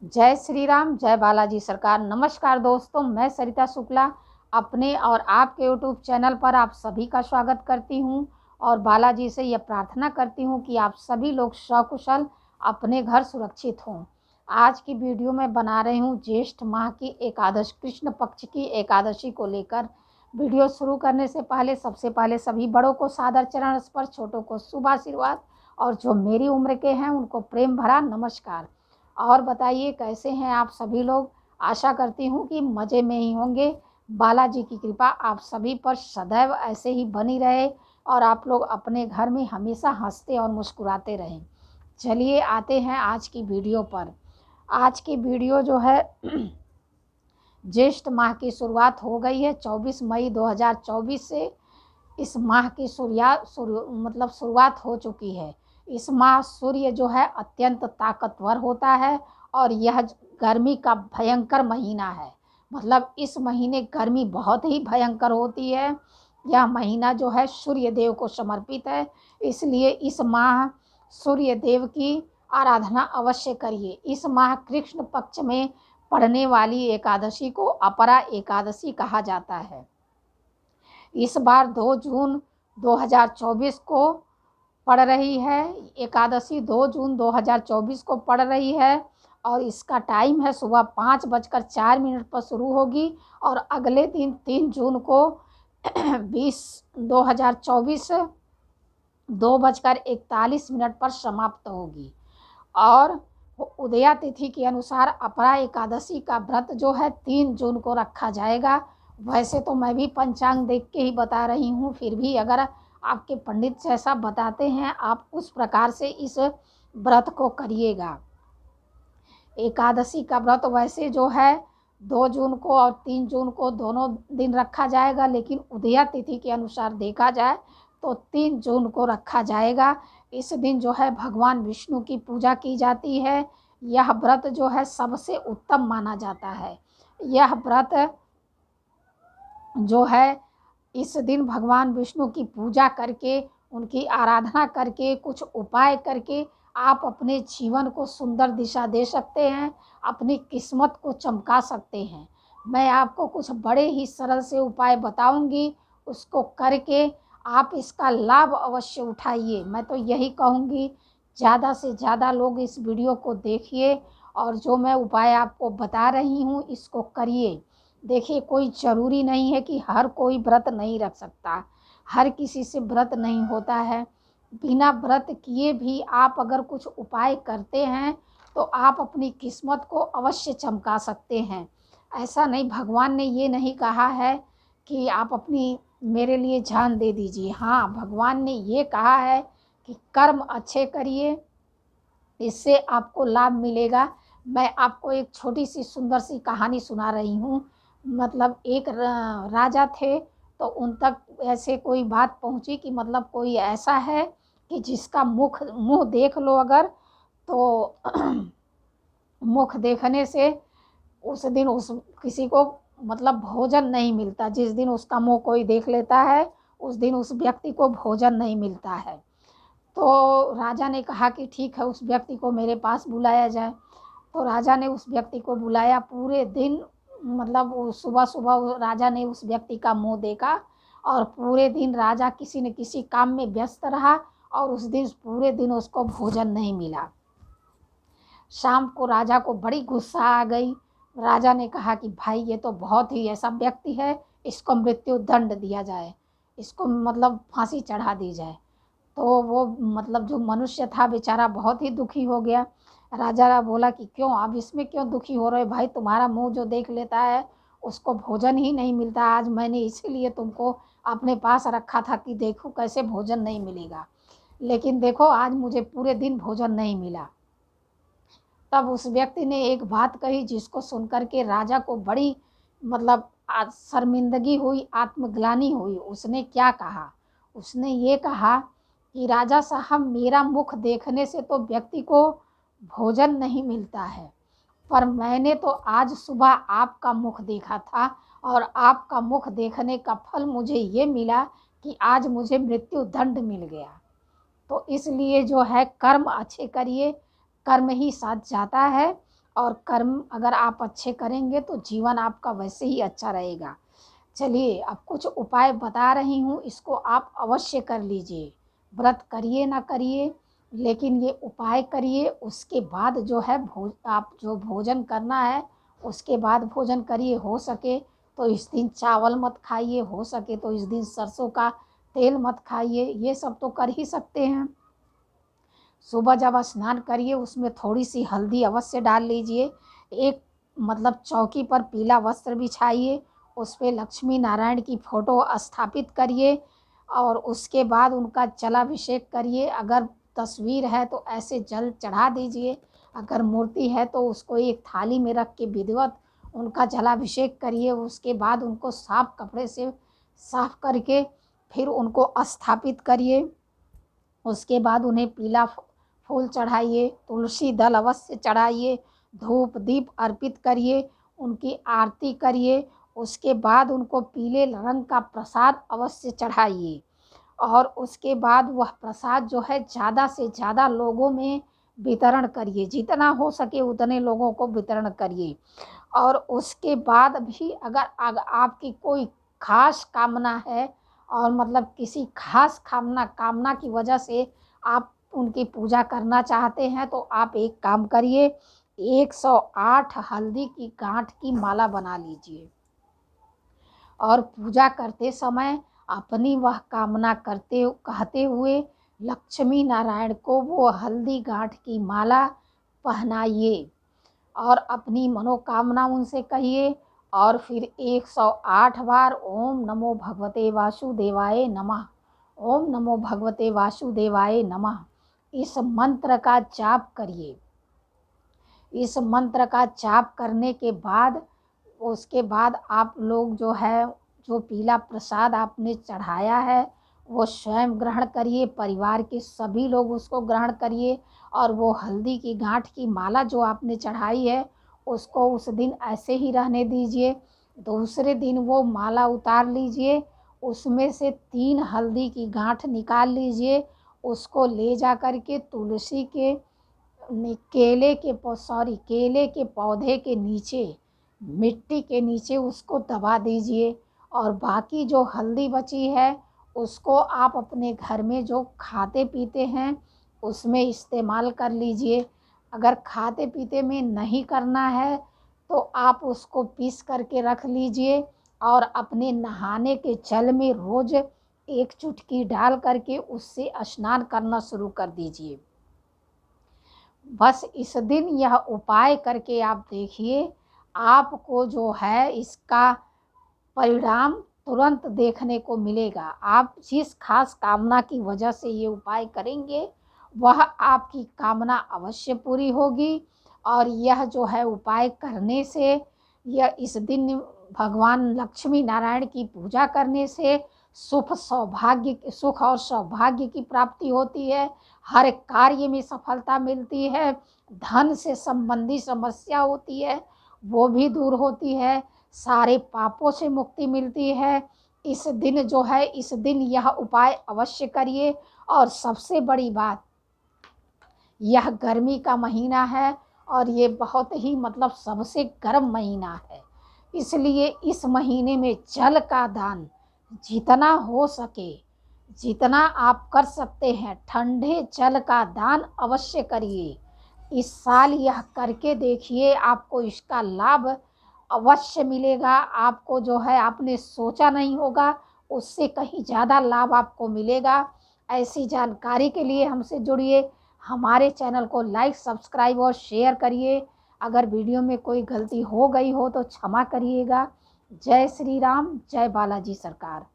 जय श्री राम, जय बालाजी सरकार। नमस्कार दोस्तों, मैं सरिता शुक्ला अपने और आपके यूट्यूब चैनल पर आप सभी का स्वागत करती हूं और बालाजी से यह प्रार्थना करती हूं कि आप सभी लोग सकुशल अपने घर सुरक्षित हों। आज की वीडियो में बना रही हूं ज्येष्ठ माह की एकादश, कृष्ण पक्ष की एकादशी को लेकर। वीडियो शुरू करने से पहले सबसे पहले सभी बड़ों को सादर चरण स्पर्श, छोटों को शुभ आशीर्वाद और जो मेरी उम्र के हैं उनको प्रेम भरा नमस्कार। और बताइए कैसे हैं आप सभी लोग। आशा करती हूँ कि मज़े में ही होंगे। बालाजी की कृपा आप सभी पर सदैव ऐसे ही बनी रहे और आप लोग अपने घर में हमेशा हंसते और मुस्कुराते रहें। चलिए आते हैं आज की वीडियो पर। आज की वीडियो जो है ज्येष्ठ माह की शुरुआत हो गई है 24 मई 2024 से। इस माह की शुरुआत हो चुकी है। इस माह सूर्य जो है अत्यंत ताकतवर होता है और यह गर्मी का भयंकर महीना है। मतलब इस महीने गर्मी बहुत ही भयंकर होती है। यह महीना जो है सूर्य देव को समर्पित है, इसलिए इस माह सूर्य देव की आराधना अवश्य करिए। इस माह कृष्ण पक्ष में पड़ने वाली एकादशी को अपरा एकादशी कहा जाता है। इस बार 2 जून 2024 को पड़ रही है। एकादशी 2 जून 2024 को पड़ रही है और इसका टाइम है सुबह 5:04 पर शुरू होगी और अगले दिन 3 जून को 2024 2:41 पर समाप्त होगी। और उदया तिथि के अनुसार अपरा एकादशी का व्रत जो है 3 जून को रखा जाएगा। वैसे तो मैं भी पंचांग देख के ही बता रही हूँ, फिर भी अगर आपके पंडित जैसा बताते हैं आप उस प्रकार से इस व्रत को करिएगा। एकादशी का व्रत वैसे जो है 2 जून को और 3 जून को दोनों दिन रखा जाएगा, लेकिन उदया तिथि के अनुसार देखा जाए तो 3 जून को रखा जाएगा। इस दिन जो है भगवान विष्णु की पूजा की जाती है। यह व्रत जो है सबसे उत्तम माना जाता है। यह व्रत जो है इस दिन भगवान विष्णु की पूजा करके, उनकी आराधना करके, कुछ उपाय करके आप अपने जीवन को सुंदर दिशा दे सकते हैं, अपनी किस्मत को चमका सकते हैं। मैं आपको कुछ बड़े ही सरल से उपाय बताऊंगी, उसको करके आप इसका लाभ अवश्य उठाइए। मैं तो यही कहूँगी ज़्यादा से ज़्यादा लोग इस वीडियो को देखिए और जो मैं उपाय आपको बता रही हूँ इसको करिए। देखिए कोई ज़रूरी नहीं है कि हर कोई व्रत नहीं रख सकता, हर किसी से व्रत नहीं होता है। बिना व्रत किए भी आप अगर कुछ उपाय करते हैं तो आप अपनी किस्मत को अवश्य चमका सकते हैं। ऐसा नहीं, भगवान ने ये नहीं कहा है कि आप अपनी मेरे लिए जान दे दीजिए। हाँ, भगवान ने ये कहा है कि कर्म अच्छे करिए, इससे आपको लाभ मिलेगा। मैं आपको एक छोटी सी सुंदर सी कहानी सुना रही हूँ। मतलब एक राजा थे, तो उन तक ऐसे कोई बात पहुँची कि मतलब कोई ऐसा है कि जिसका मुँह देख लो अगर तो मुख देखने से उस दिन उस किसी को मतलब भोजन नहीं मिलता। जिस दिन उसका मुँह कोई देख लेता है उस दिन उस व्यक्ति को भोजन नहीं मिलता है। तो राजा ने कहा कि ठीक है, उस व्यक्ति को मेरे पास बुलाया जाए। तो राजा ने उस व्यक्ति को बुलाया। पूरे दिन मतलब सुबह सुबह राजा ने उस व्यक्ति का मुंह देखा और पूरे दिन राजा किसी न किसी काम में व्यस्त रहा और उस दिन पूरे दिन उसको भोजन नहीं मिला। शाम को राजा को बड़ी गुस्सा आ गई। राजा ने कहा कि भाई ये तो बहुत ही ऐसा व्यक्ति है, इसको मृत्यु दंड दिया जाए, इसको मतलब फांसी चढ़ा दी जाए। तो वो मतलब जो मनुष्य था बेचारा बहुत ही दुखी हो गया। राजा बोला कि क्यों, आप इसमें क्यों दुखी हो रहे हो भाई, तुम्हारा मुंह जो देख लेता है उसको भोजन ही नहीं मिलता। आज मैंने इसीलिए तुमको अपने पास रखा था कि देखो कैसे भोजन नहीं मिलेगा, लेकिन देखो आज मुझे पूरे दिन भोजन नहीं मिला। तब उस व्यक्ति ने एक बात कही जिसको सुनकर के राजा को बड़ी मतलब शर्मिंदगी हुई, आत्मग्लानि हुई। उसने क्या कहा, उसने ये कहा कि राजा साहब, मेरा मुख देखने से तो व्यक्ति को भोजन नहीं मिलता है, पर मैंने तो आज सुबह आपका मुख देखा था और आपका मुख देखने का फल मुझे ये मिला कि आज मुझे मृत्यु दंड मिल गया। तो इसलिए जो है कर्म अच्छे करिए, कर्म ही साथ जाता है। और कर्म अगर आप अच्छे करेंगे तो जीवन आपका वैसे ही अच्छा रहेगा। चलिए अब कुछ उपाय बता रही हूँ, इसको आप अवश्य कर लीजिए। व्रत करिए ना करिए, लेकिन ये उपाय करिए। उसके बाद जो है आप जो भोजन करना है उसके बाद भोजन करिए। हो सके तो इस दिन चावल मत खाइए, हो सके तो इस दिन सरसों का तेल मत खाइए, ये सब तो कर ही सकते हैं। सुबह जब स्नान करिए उसमें थोड़ी सी हल्दी अवश्य डाल लीजिए। एक मतलब चौकी पर पीला वस्त्र बिछाइए, उस पे लक्ष्मी नारायण की फ़ोटो स्थापित करिए और उसके बाद उनका जलाभिषेक करिए। अगर तस्वीर है तो ऐसे जल चढ़ा दीजिए, अगर मूर्ति है तो उसको एक थाली में रख के विधिवत उनका जलाभिषेक करिए। उसके बाद उनको साफ कपड़े से साफ करके फिर उनको स्थापित करिए। उसके बाद उन्हें पीला फूल चढ़ाइए, तुलसी दल अवश्य चढ़ाइए, धूप दीप अर्पित करिए, उनकी आरती करिए। उसके बाद उनको पीले रंग का प्रसाद अवश्य चढ़ाइए और उसके बाद वह प्रसाद जो है ज़्यादा से ज़्यादा लोगों में वितरण करिए, जितना हो सके उतने लोगों को वितरण करिए। और उसके बाद भी अगर आपकी कोई ख़ास कामना है और मतलब किसी ख़ास कामना की वजह से आप उनकी पूजा करना चाहते हैं तो आप एक काम करिए, 108 हल्दी की गांठ की माला बना लीजिए और पूजा करते समय अपनी वह कामना कहते हुए लक्ष्मी नारायण को वो हल्दी गांठ की माला पहनाइए और अपनी मनोकामना उनसे कहिए। और फिर 108 बार ओम नमो भगवते वासुदेवाय नमः, ओम नमो भगवते वासुदेवाय नमः इस मंत्र का जाप करिए। इस मंत्र का जाप करने के बाद उसके बाद आप लोग जो है जो पीला प्रसाद आपने चढ़ाया है वो स्वयं ग्रहण करिए, परिवार के सभी लोग उसको ग्रहण करिए और वो हल्दी की गांठ की माला जो आपने चढ़ाई है उसको उस दिन ऐसे ही रहने दीजिए। दूसरे दिन वो माला उतार लीजिए, उसमें से 3 हल्दी की गांठ निकाल लीजिए, उसको ले जा कर के तुलसी के केले के पौधे के नीचे, मिट्टी के नीचे उसको दबा दीजिए और बाकी जो हल्दी बची है उसको आप अपने घर में जो खाते पीते हैं उसमें इस्तेमाल कर लीजिए। अगर खाते पीते में नहीं करना है तो आप उसको पीस करके रख लीजिए और अपने नहाने के जल में रोज़ 1 चुटकी डाल करके उससे स्नान करना शुरू कर दीजिए। बस इस दिन यह उपाय करके आप देखिए, आपको जो है इसका परिणाम तुरंत देखने को मिलेगा। आप जिस खास कामना की वजह से ये उपाय करेंगे वह आपकी कामना अवश्य पूरी होगी। और यह जो है उपाय करने से, यह इस दिन भगवान लक्ष्मी नारायण की पूजा करने से सुख और सौभाग्य की प्राप्ति होती है, हर कार्य में सफलता मिलती है, धन से संबंधी समस्या होती है वो भी दूर होती है, सारे पापों से मुक्ति मिलती है। इस दिन जो है इस दिन यह उपाय अवश्य करिए। और सबसे बड़ी बात, यह गर्मी का महीना है और ये बहुत ही मतलब सबसे गर्म महीना है, इसलिए इस महीने में जल का दान जितना हो सके, जितना आप कर सकते हैं ठंडे जल का दान अवश्य करिए। इस साल यह करके देखिए, आपको इसका लाभ अवश्य मिलेगा। आपको जो है आपने सोचा नहीं होगा उससे कहीं ज़्यादा लाभ आपको मिलेगा। ऐसी जानकारी के लिए हमसे जुड़िए, हमारे चैनल को लाइक सब्सक्राइब और शेयर करिए। अगर वीडियो में कोई गलती हो गई हो तो क्षमा करिएगा। जय श्री राम, जय बालाजी सरकार।